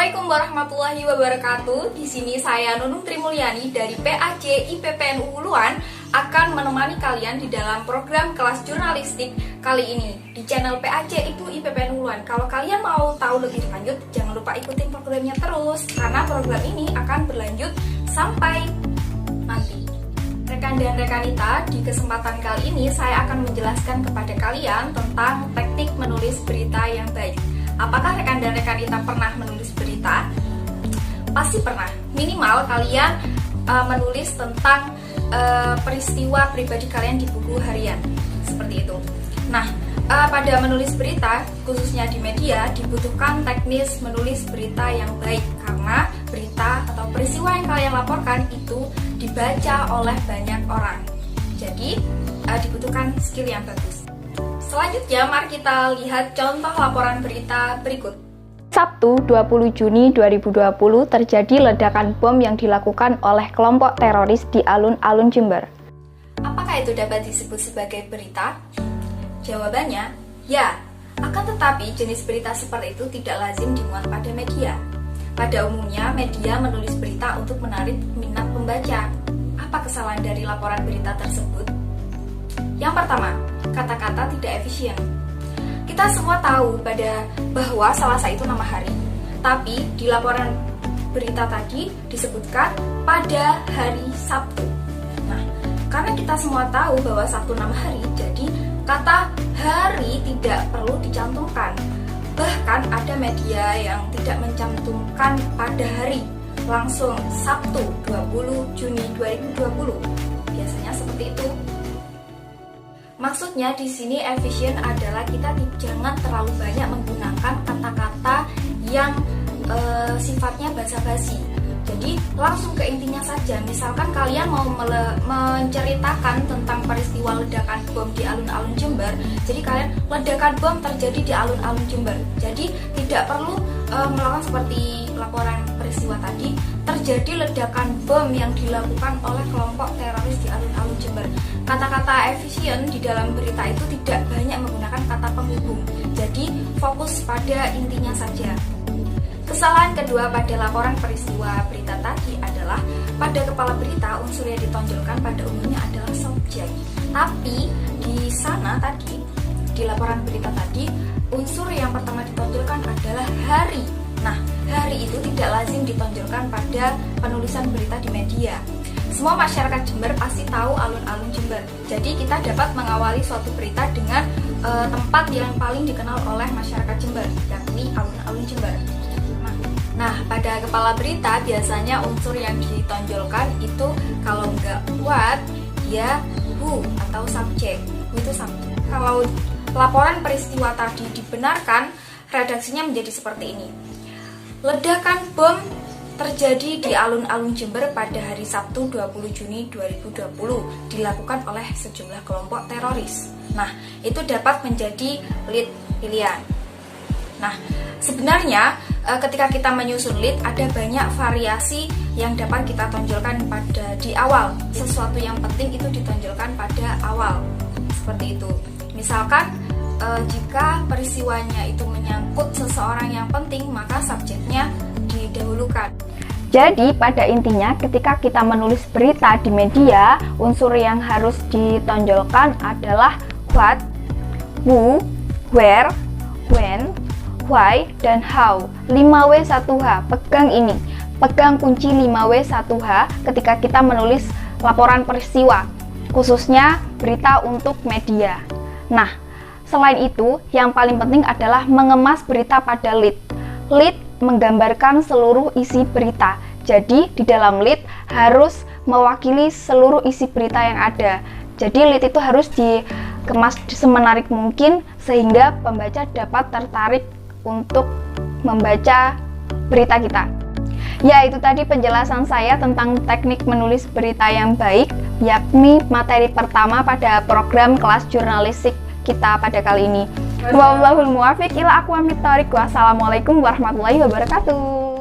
Assalamualaikum warahmatullahi wabarakatuh. Di sini saya Nunung Trimulyani dari PAJ IPPNU Uluan akan menemani kalian di dalam program kelas jurnalistik kali ini di channel PAJ Ibu IPPNU Uluan. Kalau kalian mau tahu lebih lanjut, jangan lupa ikutin programnya terus karena program ini akan berlanjut sampai nanti. Rekan dan rekanita, di kesempatan kali ini saya akan menjelaskan kepada kalian tentang teknik menulis berita yang baik. Apakah rekan dan rekanita pernah menulis berita? Pasti pernah. Minimal kalian menulis tentang peristiwa pribadi kalian di buku harian. Seperti itu. Nah, pada menulis berita, khususnya di media, dibutuhkan teknis menulis berita yang baik. Karena berita atau peristiwa yang kalian laporkan itu dibaca oleh banyak orang. Jadi, dibutuhkan skill yang bagus. Selanjutnya, mari kita lihat contoh laporan berita berikut. Sabtu 20 Juni 2020 terjadi ledakan bom yang dilakukan oleh kelompok teroris di alun-alun Jember. Apakah itu dapat disebut sebagai berita? Jawabannya, ya. Akan tetapi jenis berita seperti itu tidak lazim dimuat pada media. Pada umumnya, media menulis berita untuk menarik minat pembaca. Apa kesalahan dari laporan berita tersebut? Yang pertama, kata-kata tidak efisien. Kita semua tahu bahwa Selasa itu nama hari, tapi di laporan berita tadi disebutkan pada hari Sabtu. Nah, karena kita semua tahu bahwa Sabtu nama hari, jadi kata hari tidak perlu dicantumkan. Bahkan ada media yang tidak mencantumkan pada hari, langsung Sabtu 20 Juni 2020. Biasanya seperti itu. Maksudnya di sini efisien adalah kita jangan terlalu banyak menggunakan kata-kata yang sifatnya basa-basi. Jadi langsung ke intinya saja. Misalkan kalian mau menceritakan tentang peristiwa ledakan bom di alun-alun Jember. Jadi kalian ledakan bom terjadi di alun-alun Jember. Jadi tidak perlu melakukan seperti laporan peristiwa tadi. Terjadi ledakan bom yang dilakukan oleh kelompok teroris di alun-alun Jember. Kata-kata efisien di dalam berita itu tidak banyak menggunakan kata penghubung. Jadi fokus pada intinya saja. Kesalahan kedua pada laporan peristiwa berita tadi adalah pada kepala berita unsur yang ditonjolkan pada umumnya adalah subjek. Tapi di sana tadi, di laporan berita tadi, unsur yang pertama ditonjolkan adalah hari. Nah, hari itu tidak lazim ditonjolkan pada penulisan berita di media. Semua masyarakat Jember pasti tahu alun-alun Jember. Jadi kita dapat mengawali suatu berita dengan tempat yang paling dikenal oleh masyarakat Jember, yakni alun-alun Jember. Nah, pada kepala berita biasanya unsur yang ditonjolkan itu kalau nggak what, ya who atau subjek. Itu subjek. Kalau laporan peristiwa tadi dibenarkan, redaksinya menjadi seperti ini. Ledakan bom terjadi di alun-alun Jember pada hari Sabtu 20 Juni 2020 dilakukan oleh sejumlah kelompok teroris. Nah, itu dapat menjadi lead pilihan. Nah, sebenarnya ketika kita menyusun lead ada banyak variasi yang dapat kita tonjolkan pada di awal. Sesuatu yang penting itu ditonjolkan pada awal. Seperti itu. Misalkan jika peristiwanya itu menyangkut seseorang yang penting, maka subjeknya didahulukan. Jadi pada intinya ketika kita menulis berita di media, unsur yang harus ditonjolkan adalah what, who, where, when, why, dan how. 5W1H, pegang ini. Pegang kunci 5W1H ketika kita menulis laporan peristiwa, khususnya berita untuk media. Nah, selain itu, yang paling penting adalah mengemas berita pada lead. Lead menggambarkan seluruh isi berita. Jadi, di dalam lead harus mewakili seluruh isi berita yang ada. Jadi, lead itu harus dikemas semenarik mungkin sehingga pembaca dapat tertarik untuk membaca berita kita. Ya, itu tadi penjelasan saya tentang teknik menulis berita yang baik, yakni materi pertama pada program kelas jurnalistik kita pada kali ini. Wallahul muwaffiq ila aqwamit thoriq. Wassalamualaikum warahmatullahi wabarakatuh.